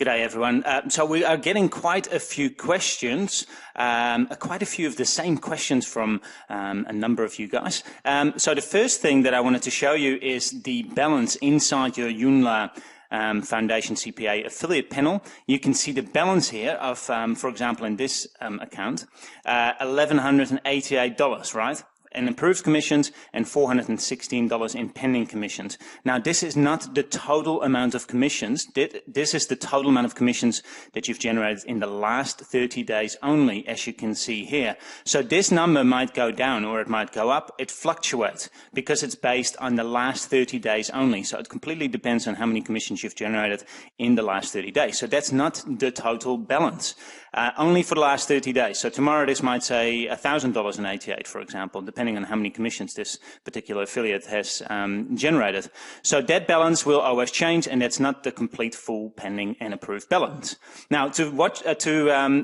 G'day everyone. So we are getting quite a few questions, quite a few of the same questions from a number of you guys. So the first thing that I wanted to show you is the balance inside your Joomla Foundation CPA affiliate panel. You can see the balance here of, for example, in this account, $1,188, right? In approved commissions and $416 in pending commissions. Now, this is not the total amount of commissions. This is the total amount of commissions that you've generated in the last 30 days only, as you can see here. So this number might go down or it might go up. It fluctuates because it's based on the last 30 days only. So it completely depends on how many commissions you've generated in the last 30 days. So that's not the total balance. Only for the last 30 days. So tomorrow this might say $1,000.88, for example, depending on how many commissions this particular affiliate has generated. So that balance will always change, and that's not the complete, full, pending, and approved balance. Now, to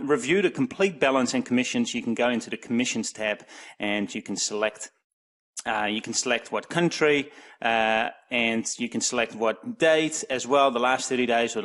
review the complete balance and commissions, you can go into the Commissions tab, and you can select what country, and you can select what date as well, the last 30 days or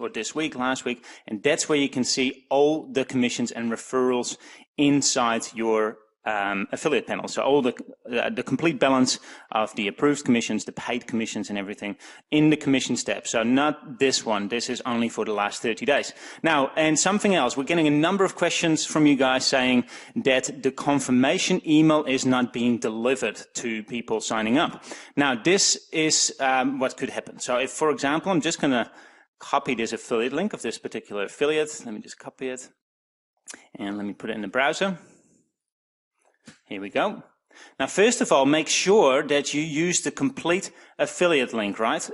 this week, last week, and that's where you can see all the commissions and referrals inside your affiliate panel. So all the complete balance of the approved commissions, the paid commissions and everything in the Commissions tab. So not this one. This is only for the last 30 days. Now, and something else, we're getting a number of questions from you guys saying that the confirmation email is not being delivered to people signing up. Now, this is what could happen. So if, for example, I'm just going to copy this affiliate link of this particular affiliate. Let me just copy it and let me put it in the browser. Here we go. Now, first of all, make sure that you use the complete affiliate link, right?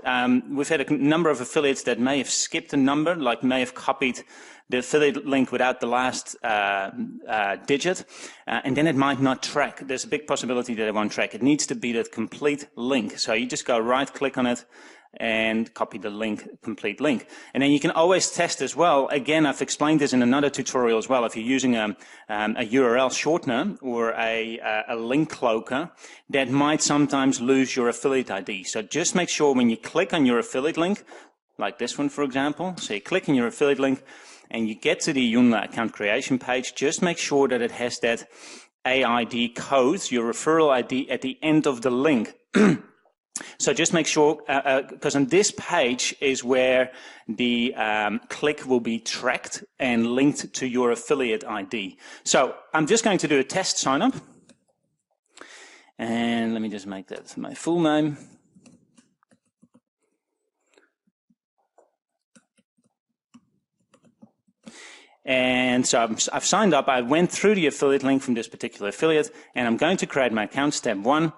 We've had a number of affiliates that may have skipped a number, like may have copied the affiliate link without the last digit, and then it might not track. There's a big possibility that it won't track. It needs to be that complete link. So you just go right-click on it and copy the link, complete link. And then you can always test as well. Again, I've explained this in another tutorial as well. If you're using a URL shortener or a link cloaker, that might sometimes lose your affiliate ID. So just make sure when you click on your affiliate link, like this one, for example, so you click on your affiliate link and you get to the Joomla account creation page, just make sure that it has that AID code, your referral ID, at the end of the link. So just make sure, because on this page is where the click will be tracked and linked to your affiliate ID. So I'm just going to do a test sign up. And let me just make that my full name. And so I've signed up. I went through the affiliate link from this particular affiliate, and I'm going to create my account, step 1.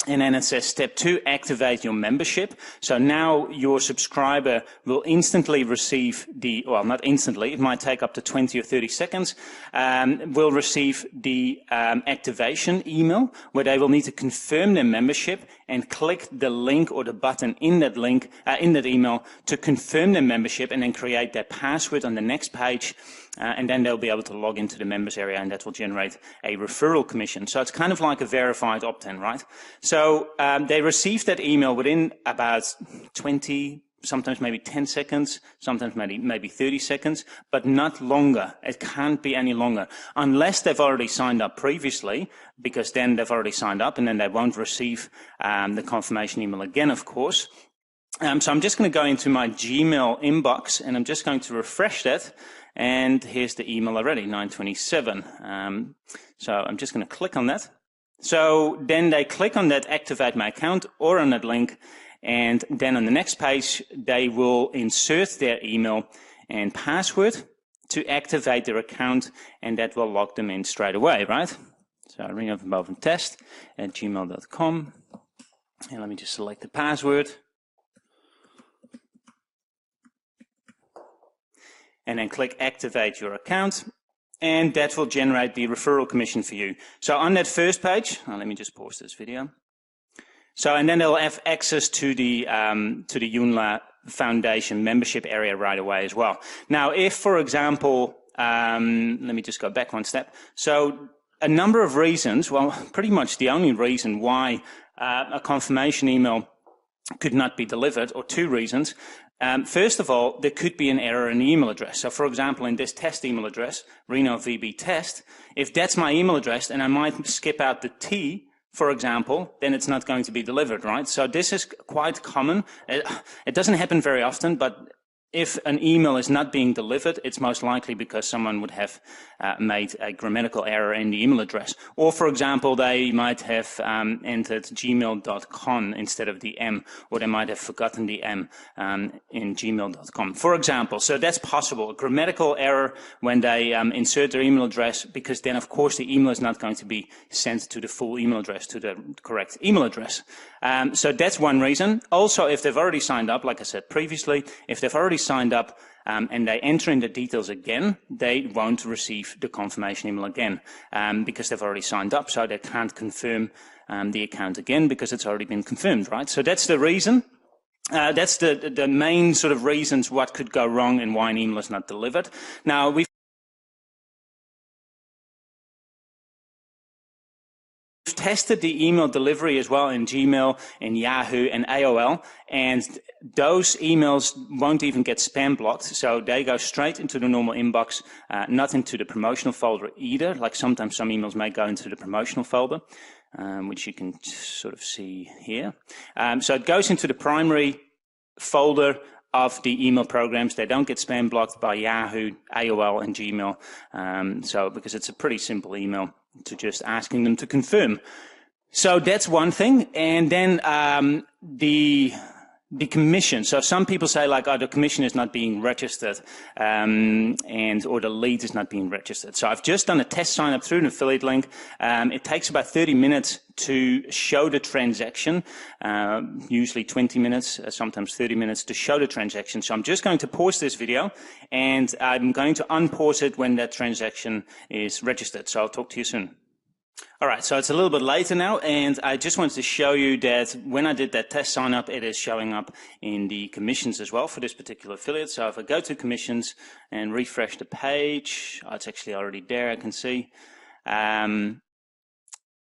And then it says step 2, activate your membership. So now your subscriber will instantly receive well, not instantly, it might take up to 20 or 30 seconds, will receive the activation email where they will need to confirm their membership and click the link or the button in that link, in that email to confirm their membership and then create their password on the next page. And then they'll be able to log into the members area, and that will generate a referral commission. So it's kind of like a verified opt-in, right? So they receive that email within about 20, sometimes maybe 10 seconds, sometimes maybe 30 seconds, but not longer. It can't be any longer unless they've already signed up previously, because then they've already signed up and then they won't receive the confirmation email again, of course. So I'm just going to go into my Gmail inbox and I'm just going to refresh that. And here's the email already, 927. So I'm just going to click on that. So then they click on that activate my account or on that link. And then on the next page, they will insert their email and password to activate their account. And that will log them in straight away, right? So ringofboven@gmail.com. And let me just select the password. And then click activate your account, and that will generate the referral commission for you. So on that first page, let me just pause this video. So, and then they'll have access to the Joomla Foundation membership area right away as well. Now, if, for example, let me just go back one step. So a number of reasons, well, pretty much the only reason why a confirmation email could not be delivered, or two reasons. First of all, there could be an error in the email address. So, for example, in this test email address, Reno VB test, if that's my email address and I might skip out the T, for example, then it's not going to be delivered, right? So this is quite common. It doesn't happen very often, but if an email is not being delivered, it's most likely because someone would have made a grammatical error in the email address. Or, for example, they might have entered gmail.com instead of the M, or they might have forgotten the M in gmail.com, for example. So that's possible. A grammatical error when they insert their email address, because then, of course, the email is not going to be sent to the full email address, to the correct email address. So that's one reason. Also, if they've already signed up, like I said previously, if they've already signed up and they enter in the details again, they won't receive the confirmation email again because they've already signed up, so they can't confirm the account again because it's already been confirmed, right? So that's the reason. That's the main sort of reasons what could go wrong and why an email is not delivered. Now, we've tested the email delivery as well in Gmail, in Yahoo, and AOL, and those emails won't even get spam blocked, so they go straight into the normal inbox, not into the promotional folder either. Like sometimes some emails may go into the promotional folder, which you can sort of see here. So it goes into the primary folder of the email programs. They don't get spam blocked by Yahoo, AOL, and Gmail, so because it's a pretty simple email to just asking them to confirm. So that's one thing. And then the commission. So some people say like, oh, the commission is not being registered, or the lead is not being registered. So I've just done a test sign up through an affiliate link. It takes about 30 minutes to show the transaction, usually 20 minutes, sometimes 30 minutes to show the transaction. So I'm just going to pause this video and I'm going to unpause it when that transaction is registered. So I'll talk to you soon. All right, so it's a little bit later now, and I just wanted to show you that when I did that test sign up, it is showing up in the commissions as well for this particular affiliate. So if I go to commissions and refresh the page, oh, it's actually already there, I can see.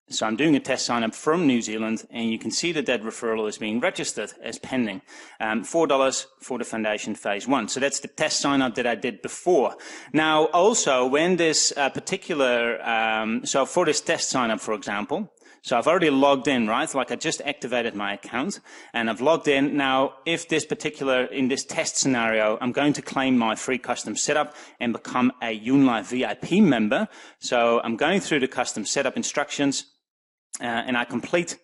So I'm doing a test sign up from New Zealand, and you can see that that referral is being registered as pending. $4 for the foundation phase 1. So that's the test sign up that I did before. Now, also, when this so for this test sign up, for example, so I've already logged in, right? Like I just activated my account and I've logged in. Now, if this in this test scenario, I'm going to claim my free custom setup and become a Unilife VIP member. So I'm going through the custom setup instructions and I complete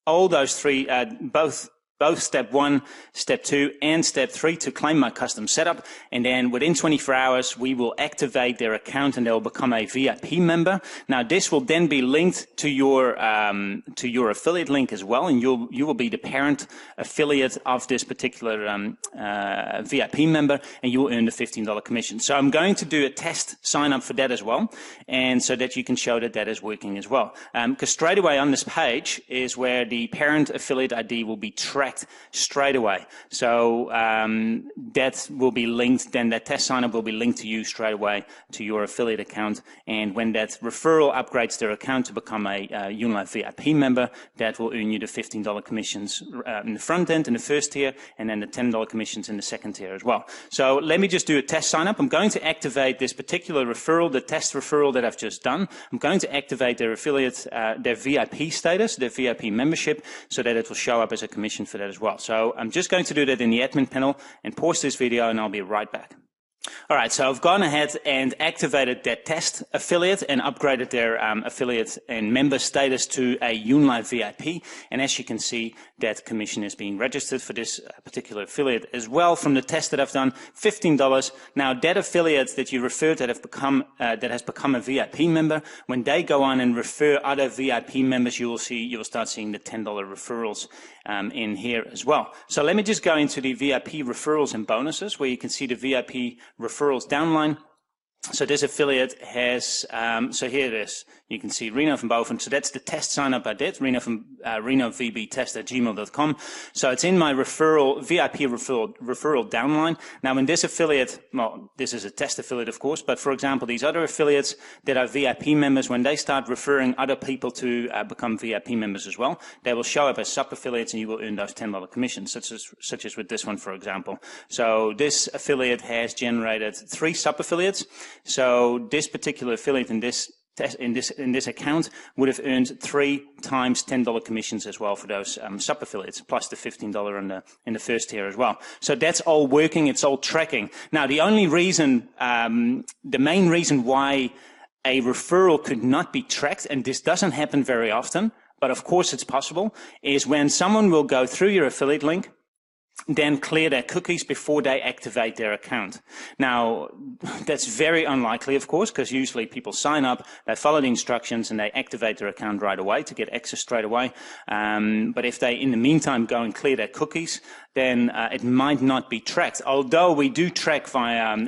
all those three, both step 1, step 2, and step 3 to claim my custom setup. And then within 24 hours, we will activate their account and they'll become a VIP member. Now, this will then be linked to your affiliate link as well, and you will be the parent affiliate of this particular VIP member, and you will earn the $15 commission. So I'm going to do a test sign up for that as well, and so that you can show that that is working as well. Because straight away on this page is where the parent affiliate ID will be tracked straight away. So that will be linked, then that test sign up will be linked to you straight away to your affiliate account. And when that referral upgrades their account to become a Unilife VIP member, that will earn you the $15 commissions in the front end, in the first tier, and then the $10 commissions in the second tier as well. So let me just do a test sign up. I'm going to activate this particular referral, the test referral that I've just done. I'm going to activate their affiliate, their VIP status, their VIP membership, so that it will show up as a commission for that as well. So I'm just going to do that in the admin panel and pause this video, and I'll be right back. All right, so I've gone ahead and activated that test affiliate and upgraded their affiliate and member status to a Unilife VIP. And as you can see, that commission is being registered for this particular affiliate as well from the test that I've done, $15. Now, that affiliate that you referred that has become a VIP member, when they go on and refer other VIP members, you will start seeing the $10 referrals in here as well. So let me just go into the VIP referrals and bonuses, where you can see the VIP referrals downline. So this affiliate has, so here it is. You can see Reno van Boven. So that's the test sign up I did, renovbtest@gmail.com. So it's in my VIP referral downline. Now in this affiliate, well, this is a test affiliate, of course, but for example, these other affiliates that are VIP members, when they start referring other people to become VIP members as well, they will show up as sub-affiliates and you will earn those $10 commissions, such as with this one, for example. So this affiliate has generated 3 sub-affiliates. So this particular affiliate in this account would have earned 3 times $10 commissions as well for those sub-affiliates, plus the $15 in the first tier as well. So that's all working, it's all tracking. Now the only reason, the main reason why a referral could not be tracked, and this doesn't happen very often, but of course it's possible, is when someone will go through your affiliate link, then clear their cookies before they activate their account. Now, that's very unlikely, of course, because usually people sign up, they follow the instructions, and they activate their account right away to get access straight away. But if they, in the meantime, go and clear their cookies, then it might not be tracked. Although we do track via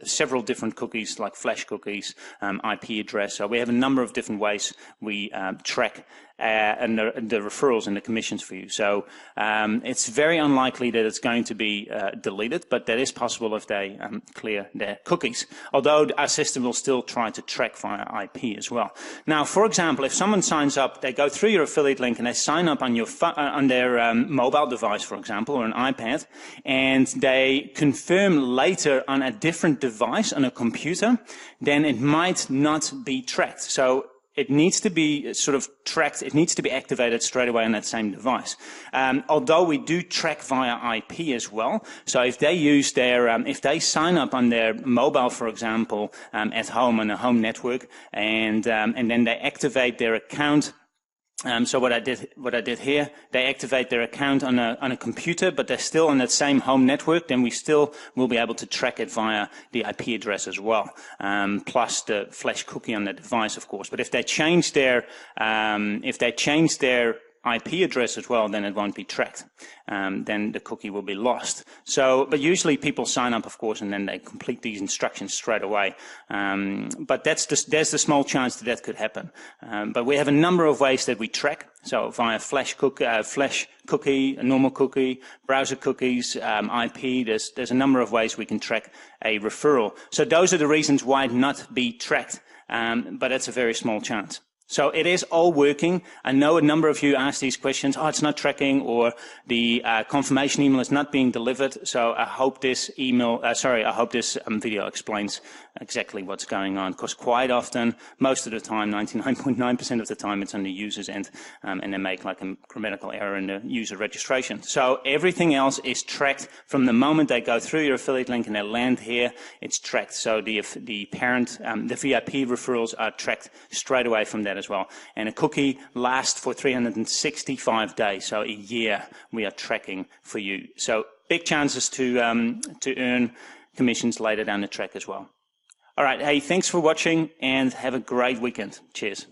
several different cookies, like flash cookies, IP address. So we have a number of different ways we track and the referrals and the commissions for you. So it's very unlikely that it's going to be deleted, but that is possible if they clear their cookies. Although our system will still try to track via IP as well. Now, for example, if someone signs up, they go through your affiliate link and they sign up on your on their mobile device, for example, or an iPad, and they confirm later on a different device, on a computer, then it might not be tracked. So it needs to be sort of tracked, it needs to be activated straight away on that same device. Although we do track via IP as well, so if they use their, if they sign up on their mobile, for example, at home on a home network, and then they activate their account. So what I did here, they activate their account on a computer, but they're still on that same home network, then we still will be able to track it via the IP address as well, plus the flash cookie on the device, of course. But if they change their IP address as well, then it won't be tracked. Then the cookie will be lost. So, but usually people sign up, of course, and then they complete these instructions straight away. But there's the small chance that that could happen. But we have a number of ways that we track. So via flash cookie, a normal cookie, browser cookies, IP. There's a number of ways we can track a referral. So those are the reasons why it not be tracked. But it's a very small chance. So it is all working. I know a number of you asked these questions. Oh, it's not tracking, or the confirmation email is not being delivered. So I hope this video explains exactly what's going on. Because quite often, most of the time, 99.9% of the time, it's on the user's end, and they make like a grammatical error in the user registration. So everything else is tracked from the moment they go through your affiliate link and they land here. It's tracked. So the parent, the VIP referrals are tracked straight away from that as well. And a cookie lasts for 365 days, so a year we are tracking for you. So big chances to earn commissions later down the track as well. All right, hey, thanks for watching and have a great weekend. Cheers.